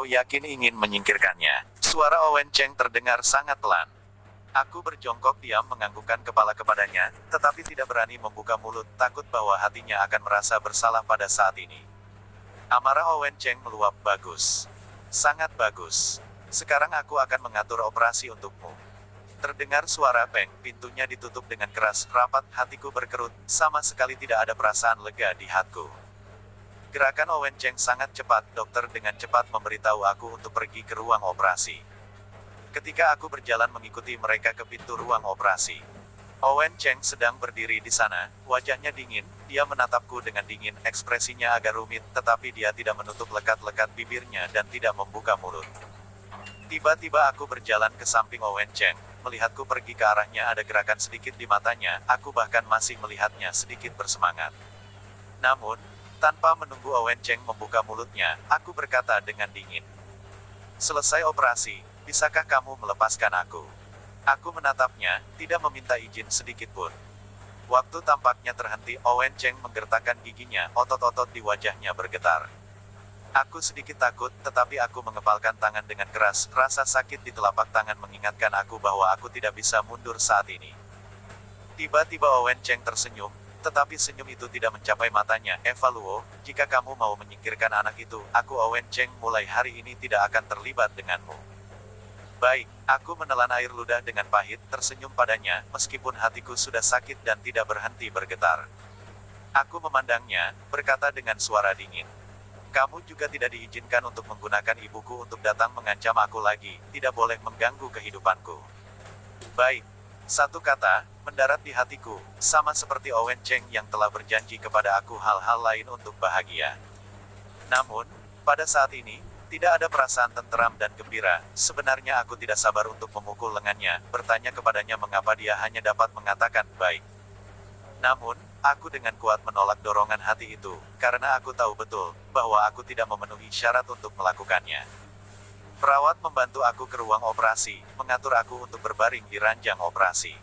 kau yakin ingin menyingkirkannya? Suara Owen Cheng terdengar sangat pelan. Aku berjongkok diam menganggukkan kepala kepadanya, tetapi tidak berani membuka mulut, takut bahwa hatinya akan merasa bersalah pada saat ini. Amarah Owen Cheng meluap. Bagus. Sangat bagus. Sekarang aku akan mengatur operasi untukmu. Terdengar suara Peng, pintunya ditutup dengan keras, rapat, hatiku berkerut, sama sekali tidak ada perasaan lega di hatiku. Gerakan Owen Cheng sangat cepat, dokter dengan cepat memberitahu aku untuk pergi ke ruang operasi. Ketika aku berjalan mengikuti mereka ke pintu ruang operasi, Owen Cheng sedang berdiri di sana, wajahnya dingin, dia menatapku dengan dingin, ekspresinya agak rumit, tetapi dia tidak menutup lekat-lekat bibirnya dan tidak membuka mulut. Tiba-tiba aku berjalan ke samping Owen Cheng, melihatku pergi ke arahnya, ada gerakan sedikit di matanya, aku bahkan masih melihatnya sedikit bersemangat. Namun, tanpa menunggu Owen Cheng membuka mulutnya, aku berkata dengan dingin. Selesai operasi, bisakah kamu melepaskan aku? Aku menatapnya, tidak meminta izin sedikit pun. Waktu tampaknya terhenti, Owen Cheng menggertakkan giginya, otot-otot di wajahnya bergetar. Aku sedikit takut, tetapi aku mengepalkan tangan dengan keras, rasa sakit di telapak tangan mengingatkan aku bahwa aku tidak bisa mundur saat ini. Tiba-tiba Owen Cheng tersenyum, tetapi senyum itu tidak mencapai matanya. Eva Luo, jika kamu mau menyingkirkan anak itu, aku Owen Cheng mulai hari ini tidak akan terlibat denganmu. Baik, aku menelan air ludah dengan pahit, tersenyum padanya, meskipun hatiku sudah sakit dan tidak berhenti bergetar. Aku memandangnya, berkata dengan suara dingin. Kamu juga tidak diizinkan untuk menggunakan ibuku untuk datang mengancam aku lagi, tidak boleh mengganggu kehidupanku. Baik. Satu kata, mendarat di hatiku, sama seperti Owen Cheng yang telah berjanji kepada aku hal-hal lain untuk bahagia. Namun, pada saat ini, tidak ada perasaan tenteram dan gembira, sebenarnya aku tidak sabar untuk memukul lengannya, bertanya kepadanya mengapa dia hanya dapat mengatakan, baik. Namun, aku dengan kuat menolak dorongan hati itu, karena aku tahu betul, bahwa aku tidak memenuhi syarat untuk melakukannya. Perawat membantu aku ke ruang operasi, mengatur aku untuk berbaring di ranjang operasi.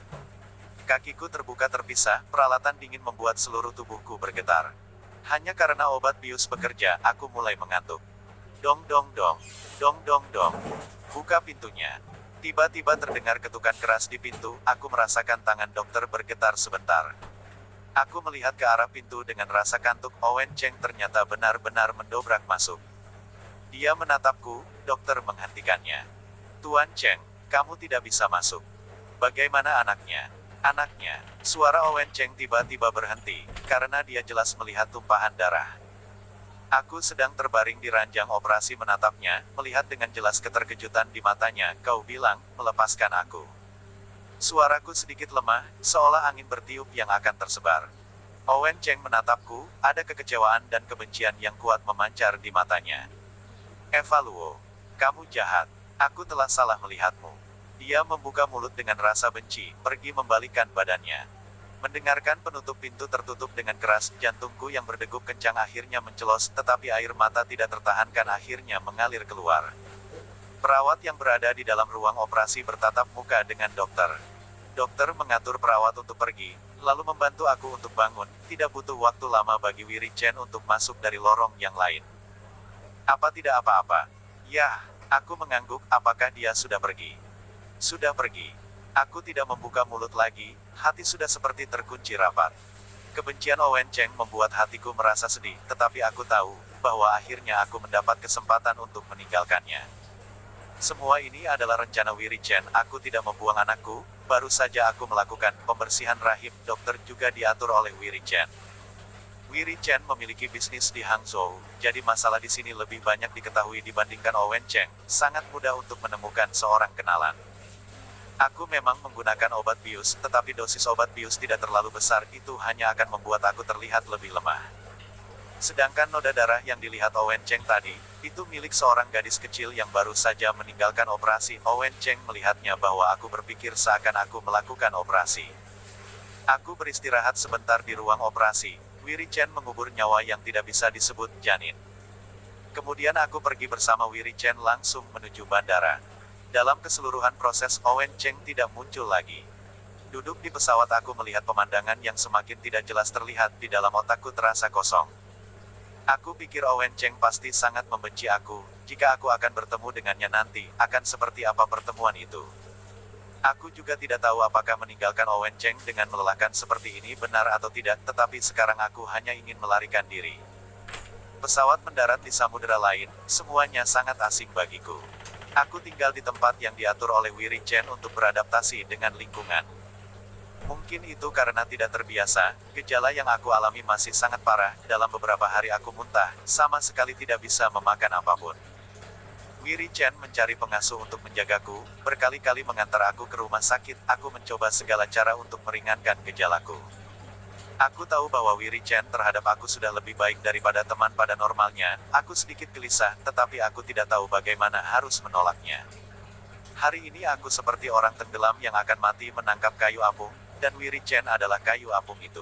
Kakiku terbuka terpisah, peralatan dingin membuat seluruh tubuhku bergetar. Hanya karena obat bius bekerja, aku mulai mengantuk. Dong dong dong, dong dong dong. Buka pintunya. Tiba-tiba terdengar ketukan keras di pintu, aku merasakan tangan dokter bergetar sebentar. Aku melihat ke arah pintu dengan rasa kantuk, Owen Cheng ternyata benar-benar mendobrak masuk. Dia menatapku, dokter menghentikannya. Tuan Cheng, kamu tidak bisa masuk. Bagaimana anaknya? Anaknya. Suara Owen Cheng tiba-tiba berhenti, karena dia jelas melihat tumpahan darah. Aku sedang terbaring di ranjang operasi menatapnya, melihat dengan jelas keterkejutan di matanya, kau bilang, melepaskan aku. Suaraku sedikit lemah, seolah angin bertiup yang akan tersebar. Owen Cheng menatapku, ada kekecewaan dan kebencian yang kuat memancar di matanya. Eva Luo, kamu jahat. Aku telah salah melihatmu. Dia membuka mulut dengan rasa benci, pergi membalikkan badannya. Mendengarkan penutup pintu tertutup dengan keras, jantungku yang berdegup kencang akhirnya mencelos, tetapi air mata tidak tertahankan akhirnya mengalir keluar. Perawat yang berada di dalam ruang operasi bertatap muka dengan dokter. Dokter mengatur perawat untuk pergi, lalu membantu aku untuk bangun, tidak butuh waktu lama bagi Wiri Chen untuk masuk dari lorong yang lain. Apa tidak apa-apa? Yah, aku mengangguk, apakah dia sudah pergi? Sudah pergi. Aku tidak membuka mulut lagi, hati sudah seperti terkunci rapat. Kebencian Owen Cheng membuat hatiku merasa sedih, tetapi aku tahu, bahwa akhirnya aku mendapat kesempatan untuk meninggalkannya. Semua ini adalah rencana Wiri Chen, aku tidak membuang anakku, baru saja aku melakukan pembersihan rahim, dokter juga diatur oleh Wiri Chen. Wiri Chen memiliki bisnis di Hangzhou, jadi masalah di sini lebih banyak diketahui dibandingkan Owen Cheng, sangat mudah untuk menemukan seorang kenalan. Aku memang menggunakan obat bius, tetapi dosis obat bius tidak terlalu besar, itu hanya akan membuat aku terlihat lebih lemah. Sedangkan noda darah yang dilihat Owen Cheng tadi, itu milik seorang gadis kecil yang baru saja meninggalkan operasi. Owen Cheng melihatnya bahwa aku berpikir seakan aku melakukan operasi. Aku beristirahat sebentar di ruang operasi. Wiri Chen mengubur nyawa yang tidak bisa disebut janin. Kemudian aku pergi bersama Wiri Chen langsung menuju bandara. Dalam keseluruhan proses, Owen Cheng tidak muncul lagi. Duduk di pesawat aku melihat pemandangan yang semakin tidak jelas terlihat, di dalam otakku terasa kosong. Aku pikir Owen Cheng pasti sangat membenci aku. Jika aku akan bertemu dengannya nanti, akan seperti apa pertemuan itu. Aku juga tidak tahu apakah meninggalkan Owen Cheng dengan melelahkan seperti ini benar atau tidak, tetapi sekarang aku hanya ingin melarikan diri. Pesawat mendarat di samudera lain, semuanya sangat asing bagiku. Aku tinggal di tempat yang diatur oleh Wiri Chen untuk beradaptasi dengan lingkungan. Mungkin itu karena tidak terbiasa, gejala yang aku alami masih sangat parah, dalam beberapa hari aku muntah, sama sekali tidak bisa memakan apapun. Wiri Chen mencari pengasuh untuk menjagaku, berkali-kali mengantar aku ke rumah sakit, aku mencoba segala cara untuk meringankan gejalaku. Aku tahu bahwa Wiri Chen terhadap aku sudah lebih baik daripada teman pada normalnya, aku sedikit gelisah, tetapi aku tidak tahu bagaimana harus menolaknya. Hari ini aku seperti orang tenggelam yang akan mati menangkap kayu apung, dan Wiri Chen adalah kayu apung itu.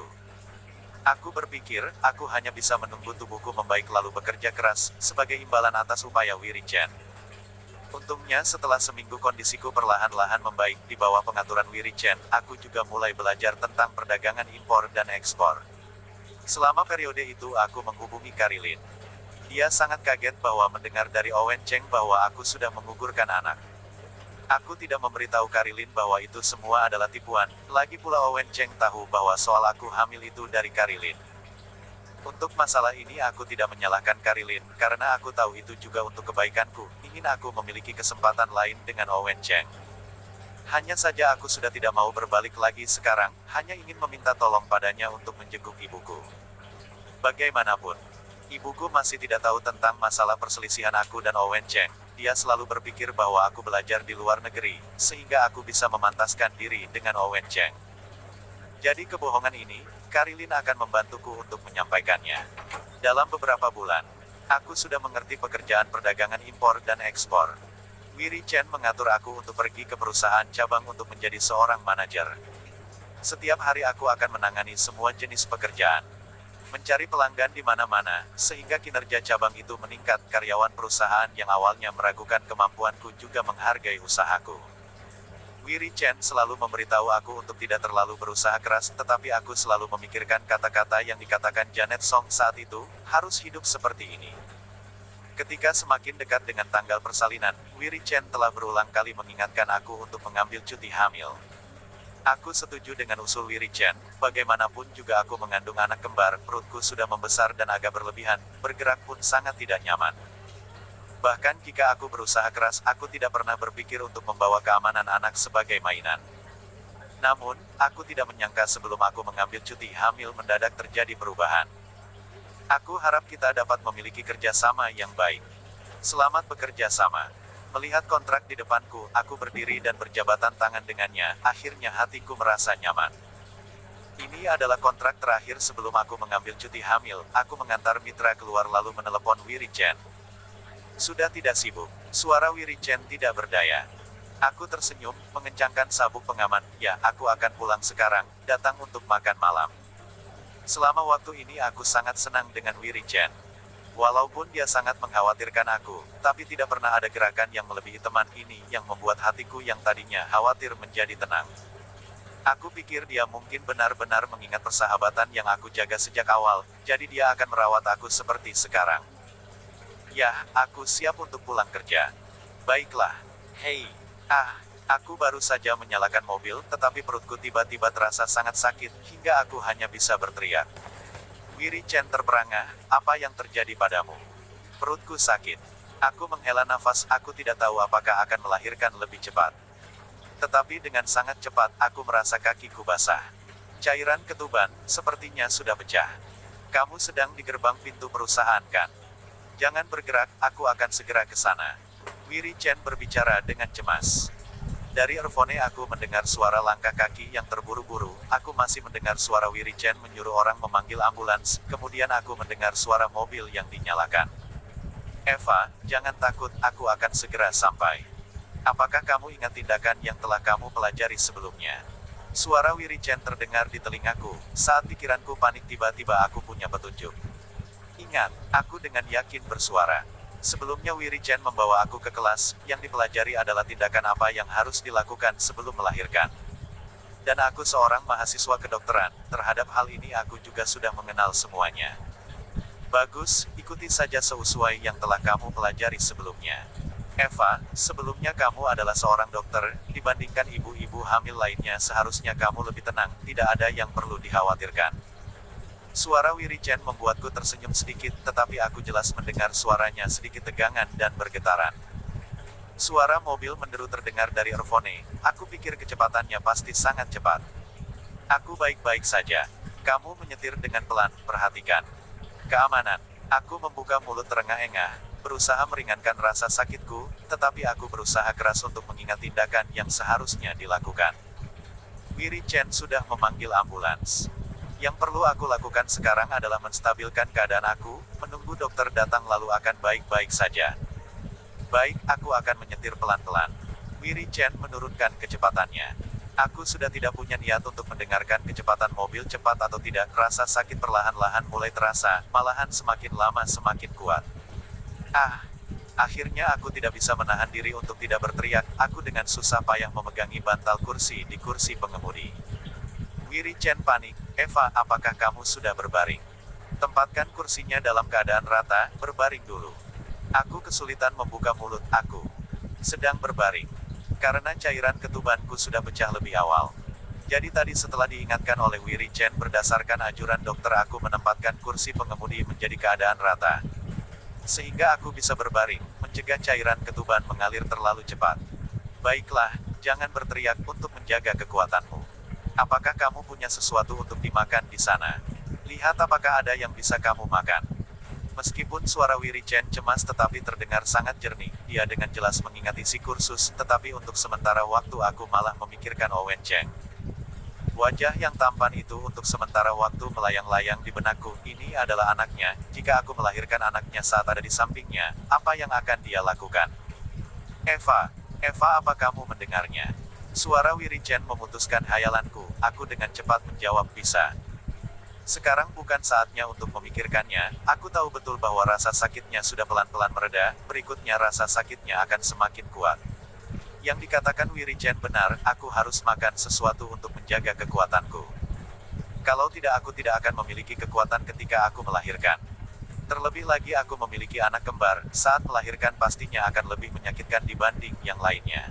Aku berpikir, aku hanya bisa menunggu tubuhku membaik lalu bekerja keras, sebagai imbalan atas upaya Wiri Chen. Untungnya setelah seminggu kondisiku perlahan-lahan membaik di bawah pengaturan Wiri Chen, aku juga mulai belajar tentang perdagangan impor dan ekspor. Selama periode itu aku menghubungi Karilin. Dia sangat kaget bahwa mendengar dari Owen Cheng bahwa aku sudah menggugurkan anak. Aku tidak memberitahu Karilin bahwa itu semua adalah tipuan, lagi pula Owen Cheng tahu bahwa soal aku hamil itu dari Karilin. Untuk masalah ini aku tidak menyalahkan Karilin, karena aku tahu itu juga untuk kebaikanku, ingin aku memiliki kesempatan lain dengan Owen Cheng. Hanya saja aku sudah tidak mau berbalik lagi sekarang, hanya ingin meminta tolong padanya untuk menjenguk ibuku. Bagaimanapun, ibuku masih tidak tahu tentang masalah perselisihan aku dan Owen Cheng. Dia selalu berpikir bahwa aku belajar di luar negeri, sehingga aku bisa memantaskan diri dengan Owen Cheng. Jadi kebohongan ini, Karilin akan membantuku untuk menyampaikannya. Dalam beberapa bulan, aku sudah mengerti pekerjaan perdagangan impor dan ekspor. Wiri Chen mengatur aku untuk pergi ke perusahaan cabang untuk menjadi seorang manajer. Setiap hari aku akan menangani semua jenis pekerjaan. Mencari pelanggan di mana-mana, sehingga kinerja cabang itu meningkat. Karyawan perusahaan yang awalnya meragukan kemampuanku juga menghargai usahaku. Wiri Chen selalu memberitahu aku untuk tidak terlalu berusaha keras, tetapi aku selalu memikirkan kata-kata yang dikatakan Janet Song saat itu, harus hidup seperti ini. Ketika semakin dekat dengan tanggal persalinan, Wiri Chen telah berulang kali mengingatkan aku untuk mengambil cuti hamil. Aku setuju dengan usul Wiri Chen, bagaimanapun juga aku mengandung anak kembar, perutku sudah membesar dan agak berlebihan, bergerak pun sangat tidak nyaman. Bahkan jika aku berusaha keras, aku tidak pernah berpikir untuk membawa keamanan anak sebagai mainan. Namun, aku tidak menyangka sebelum aku mengambil cuti hamil mendadak terjadi perubahan. Aku harap kita dapat memiliki kerjasama yang baik. Selamat bekerja sama. Melihat kontrak di depanku, aku berdiri dan berjabatan tangan dengannya, akhirnya hatiku merasa nyaman. Ini adalah kontrak terakhir sebelum aku mengambil cuti hamil, aku mengantar mitra keluar lalu menelepon Wiri Chen. Sudah tidak sibuk, suara Wiri Chen tidak berdaya. Aku tersenyum, mengencangkan sabuk pengaman, ya, aku akan pulang sekarang, datang untuk makan malam. Selama waktu ini aku sangat senang dengan Wiri Chen. Walaupun dia sangat mengkhawatirkan aku, tapi tidak pernah ada gerakan yang melebihi teman ini yang membuat hatiku yang tadinya khawatir menjadi tenang. Aku pikir dia mungkin benar-benar mengingat persahabatan yang aku jaga sejak awal, jadi dia akan merawat aku seperti sekarang. Ya, aku siap untuk pulang kerja. Baiklah. Hei. Aku baru saja menyalakan mobil, tetapi perutku tiba-tiba terasa sangat sakit, hingga aku hanya bisa berteriak. Wiri Chen terperangah, apa yang terjadi padamu? Perutku sakit. Aku menghela nafas, aku tidak tahu apakah akan melahirkan lebih cepat. Tetapi dengan sangat cepat, aku merasa kakiku basah. Cairan ketuban, sepertinya sudah pecah. Kamu sedang di gerbang pintu perusahaan kan? Jangan bergerak, aku akan segera ke sana. Wiri Chen berbicara dengan cemas. Dari earphone aku mendengar suara langkah kaki yang terburu-buru, aku masih mendengar suara Wiri Chen menyuruh orang memanggil ambulans, kemudian aku mendengar suara mobil yang dinyalakan. Eva, jangan takut, aku akan segera sampai. Apakah kamu ingat tindakan yang telah kamu pelajari sebelumnya? Suara Wiri Chen terdengar di telingaku, saat pikiranku panik tiba-tiba aku punya petunjuk. Ingat, aku dengan yakin bersuara. Sebelumnya Wiri Chen membawa aku ke kelas, yang dipelajari adalah tindakan apa yang harus dilakukan sebelum melahirkan. Dan aku seorang mahasiswa kedokteran, terhadap hal ini aku juga sudah mengenal semuanya. Bagus, ikuti saja sesuai yang telah kamu pelajari sebelumnya. Eva, sebelumnya kamu adalah seorang dokter, dibandingkan ibu-ibu hamil lainnya seharusnya kamu lebih tenang, tidak ada yang perlu dikhawatirkan. Suara Wiri-chan membuatku tersenyum sedikit, tetapi aku jelas mendengar suaranya sedikit tegangan dan bergetaran. Suara mobil menderu terdengar dari earphone. Aku pikir kecepatannya pasti sangat cepat. Aku baik-baik saja. Kamu menyetir dengan pelan, perhatikan. Keamanan. Aku membuka mulut terengah-engah, berusaha meringankan rasa sakitku, tetapi aku berusaha keras untuk mengingat tindakan yang seharusnya dilakukan. Wiri-chan sudah memanggil ambulans. Yang perlu aku lakukan sekarang adalah menstabilkan keadaan aku, menunggu dokter datang lalu akan baik-baik saja. Baik, aku akan menyetir pelan-pelan. Wiri-chan menurunkan kecepatannya. Aku sudah tidak punya niat untuk mendengarkan kecepatan mobil cepat atau tidak, rasa sakit perlahan-lahan mulai terasa, malahan semakin lama semakin kuat. Akhirnya aku tidak bisa menahan diri untuk tidak berteriak, aku dengan susah payah memegangi bantal kursi di kursi pengemudi. Wiri-chan panik. Eva, apakah kamu sudah berbaring? Tempatkan kursinya dalam keadaan rata, berbaring dulu. Aku kesulitan membuka mulut, aku sedang berbaring. Karena cairan ketubanku sudah pecah lebih awal. Jadi tadi setelah diingatkan oleh Wiri-chan berdasarkan anjuran dokter aku menempatkan kursi pengemudi menjadi keadaan rata. Sehingga aku bisa berbaring, mencegah cairan ketuban mengalir terlalu cepat. Baiklah, jangan berteriak untuk menjaga kekuatanmu. Apakah kamu punya sesuatu untuk dimakan di sana? Lihat apakah ada yang bisa kamu makan. Meskipun suara Wiri-chan cemas tetapi terdengar sangat jernih, dia dengan jelas mengingat isi kursus, tetapi untuk sementara waktu aku malah memikirkan Owen Cheng. Wajah yang tampan itu untuk sementara waktu melayang-layang di benakku, ini adalah anaknya, jika aku melahirkan anaknya saat ada di sampingnya, apa yang akan dia lakukan? Eva, apa kamu mendengarnya? Suara Wiri-chan memutuskan hayalanku, aku dengan cepat menjawab bisa. Sekarang bukan saatnya untuk memikirkannya, aku tahu betul bahwa rasa sakitnya sudah pelan-pelan mereda, berikutnya rasa sakitnya akan semakin kuat. Yang dikatakan Wiri-chan benar, aku harus makan sesuatu untuk menjaga kekuatanku. Kalau tidak aku tidak akan memiliki kekuatan ketika aku melahirkan. Terlebih lagi aku memiliki anak kembar, saat melahirkan pastinya akan lebih menyakitkan dibanding yang lainnya.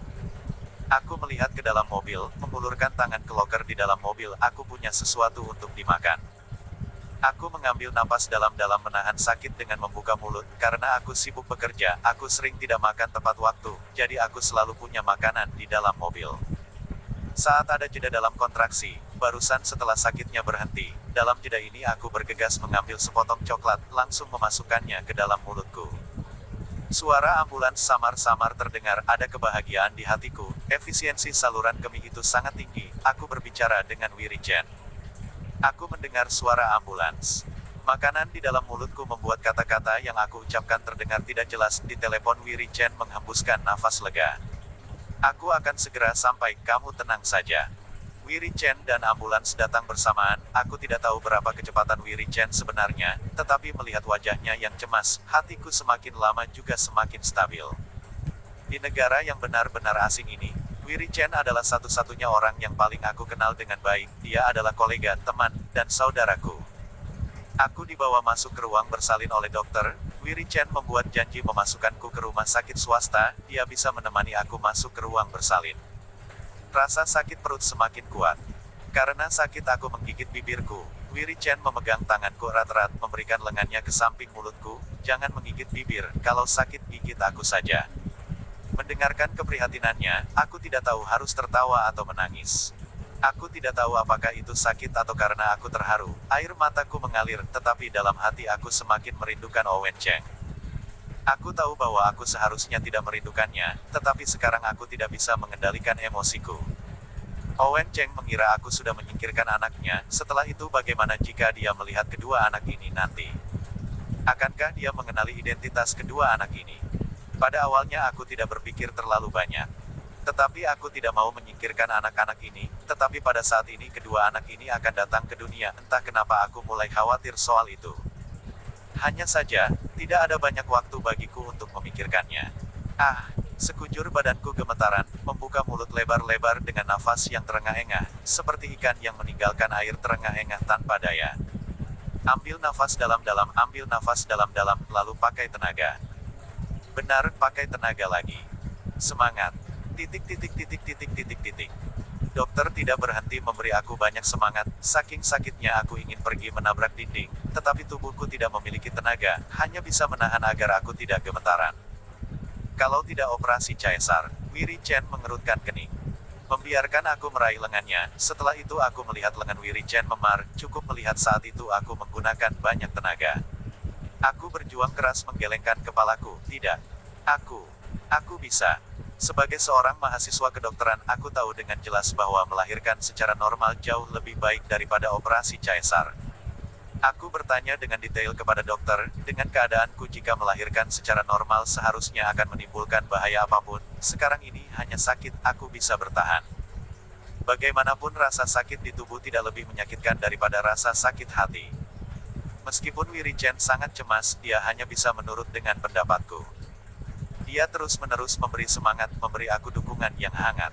Aku melihat ke dalam mobil, mengulurkan tangan ke loker di dalam mobil, aku punya sesuatu untuk dimakan. Aku mengambil napas dalam-dalam menahan sakit dengan membuka mulut, karena aku sibuk bekerja, aku sering tidak makan tepat waktu, jadi aku selalu punya makanan di dalam mobil. Saat ada jeda dalam kontraksi, barusan setelah sakitnya berhenti, dalam jeda ini aku bergegas mengambil sepotong coklat, langsung memasukkannya ke dalam mulutku. Suara ambulans samar-samar terdengar, ada kebahagiaan di hatiku, efisiensi saluran kemih itu sangat tinggi, aku berbicara dengan Wiri-chan. Aku mendengar suara ambulans. Makanan di dalam mulutku membuat kata-kata yang aku ucapkan terdengar tidak jelas, di telepon Wiri-chan menghembuskan nafas lega. Aku akan segera sampai, kamu tenang saja. Wiri-chan dan ambulans datang bersamaan, aku tidak tahu berapa kecepatan Wiri-chan sebenarnya, tetapi melihat wajahnya yang cemas, hatiku semakin lama juga semakin stabil. Di negara yang benar-benar asing ini, Wiri-chan adalah satu-satunya orang yang paling aku kenal dengan baik, dia adalah kolega, teman, dan saudaraku. Aku dibawa masuk ke ruang bersalin oleh dokter, Wiri-chan membuat janji memasukkanku ke rumah sakit swasta, dia bisa menemani aku masuk ke ruang bersalin. Rasa sakit perut semakin kuat. Karena sakit aku menggigit bibirku. Wiri-chan memegang tanganku erat-erat, memberikan lengannya ke samping mulutku. Jangan menggigit bibir, kalau sakit gigit aku saja. Mendengarkan keprihatinannya, aku tidak tahu harus tertawa atau menangis. Aku tidak tahu apakah itu sakit atau karena aku terharu. Air mataku mengalir, tetapi dalam hati aku semakin merindukan Owen Cheng. Aku tahu bahwa aku seharusnya tidak merindukannya, tetapi sekarang aku tidak bisa mengendalikan emosiku. Owen Cheng mengira aku sudah menyingkirkan anaknya, setelah itu bagaimana jika dia melihat kedua anak ini nanti? Akankah dia mengenali identitas kedua anak ini? Pada awalnya aku tidak berpikir terlalu banyak. Tetapi aku tidak mau menyingkirkan anak-anak ini, tetapi pada saat ini kedua anak ini akan datang ke dunia, entah kenapa aku mulai khawatir soal itu. Hanya saja, tidak ada banyak waktu bagiku untuk memikirkannya. Sekujur badanku gemetaran, membuka mulut lebar-lebar dengan nafas yang terengah-engah, seperti ikan yang meninggalkan air terengah-engah tanpa daya. Ambil nafas dalam-dalam, ambil nafas dalam-dalam, lalu pakai tenaga. Benar, pakai tenaga lagi. Semangat. Titik titik titik titik titik titik. Dokter tidak berhenti memberi aku banyak semangat, saking sakitnya aku ingin pergi menabrak dinding, tetapi tubuhku tidak memiliki tenaga, hanya bisa menahan agar aku tidak gemetaran. Kalau tidak operasi caesar, Wiri Chen mengerutkan kening. Membiarkan aku meraih lengannya, setelah itu aku melihat lengan Wiri Chen memar, cukup melihat saat itu aku menggunakan banyak tenaga. Aku berjuang keras menggelengkan kepalaku, tidak. Aku bisa. Sebagai seorang mahasiswa kedokteran, aku tahu dengan jelas bahwa melahirkan secara normal jauh lebih baik daripada operasi caesar. Aku bertanya dengan detail kepada dokter, dengan keadaanku jika melahirkan secara normal seharusnya akan menimbulkan bahaya apapun, sekarang ini hanya sakit, aku bisa bertahan. Bagaimanapun rasa sakit di tubuh tidak lebih menyakitkan daripada rasa sakit hati. Meskipun Wiri Chen sangat cemas, dia hanya bisa menurut dengan pendapatku. Dia terus-menerus memberi semangat, memberi aku dukungan yang hangat.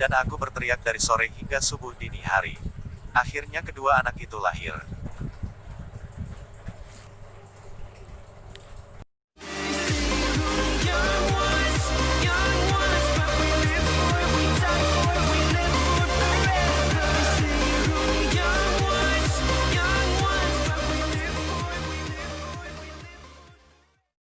Dan aku berteriak dari sore hingga subuh dini hari. Akhirnya kedua anak itu lahir.